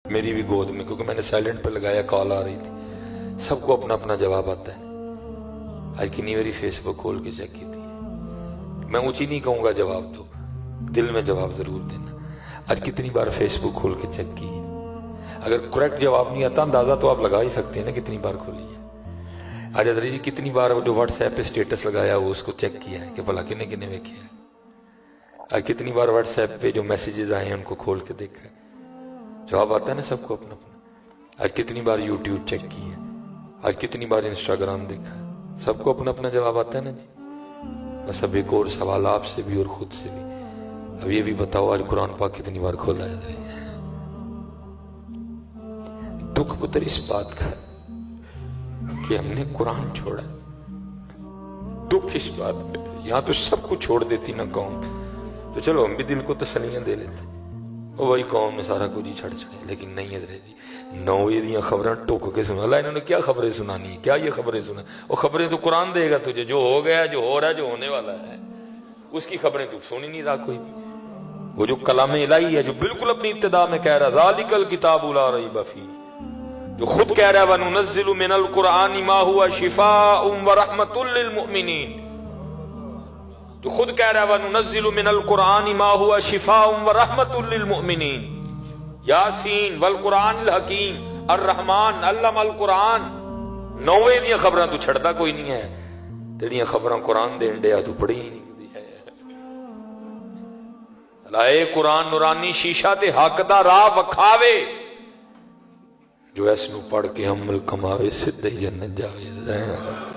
میری بھی گود میں، کیونکہ میں نے سائلنٹ پہ لگایا، کال آ رہی تھی. سب کو اپنا اپنا جواب آتا ہے. آج کتنی میری فیس بک کھول کے چیک کی تھی. میں اونچی نہیں کہوں گا جواب دو، دل میں جواب ضرور دینا. آج کتنی بار فیس بک کھول کے چیک کی. اگر کریکٹ جواب نہیں آتا اندازہ تو آپ لگا ہی سکتے ہیں نا کتنی بار کھولی ہے. آج ادری جی کتنی بار جو واٹس ایپ پہ اسٹیٹس لگایا وہ اس کو چیک کیا ہے کہ بھلا کنے کنے ویکھیا ہے. آج کتنی بار واٹس ایپ پہ جو میسیجز آئے ہیں ان کو کھول کے دیکھا ہے. جواب آتا ہے نا سب کو اپنا اپنا. آج کتنی بار یوٹیوب چیک کی ہے، آج کتنی بار انسٹاگرام دیکھا ہے. سب کو اپنا اپنا جواب آتا ہے نا جی. بس اب ایک اور سوال آپ سے بھی اور خود سے بھی. اب یہ بھی بتاؤ آج قرآن پاک کتنی بار کھولا ہے. دکھ پتر اس بات کا کہ ہم نے قرآن چھوڑا. دکھ اس بات کا یہاں تو سب کو چھوڑ دیتی نا قوم، تو چلو ہم بھی دل کو تسلیاں دے لیتے. وہ وہی قوم نے سارا کچھ ہی چھڑ چھڑے. لیکن نہیں ادھر جی 9 بجے دیاں خبریں ٹوک کے سنا. اللہ انہوں نے کیا خبریں سنانی ہے؟ کیا یہ خبریں سنا؟ وہ خبریں تو قرآن دے گا تجھے. جو ہو گیا، جو ہو رہا ہے، جو ہونے والا ہے، اس کی خبریں تو سن ہی نہیں رہا کوئی بھی. وہ جو کلام الہی ہے جو بالکل اپنی ابتدا میں کہہ رہا ذالک الکتاب لا ریب فیہ، جو خود کہہ رہا ہے وَنُنَزِّلُ مِنَ الْقُرْآنِ مَا هُوَ شِفَاءٌ وَرَحْمَةٌ لِّلْمُؤْمِنِينَ، جو خود کہہ رہا ہے وَنُنَزِّلُ مِنَ الْقُرْآنِ مَا هُوَ شِفَاءٌ وَرَحْمَةٌ لِّلْمُؤْمِنِينَ یاسین والقرآن الحکیم الرحمن علم القرآن. 9 دیاں خبراں تو چھڑتا کوئی نہیں ہے. تیریاں خبراں قرآن دین ڈیا تو پڑھی ہی نہیں. لائے قرآن نورانی شیشہ تے حق دا راہ وکھاوے، جو ایس نو پڑھ کے عمل کماوے سدھے جنت جاوے.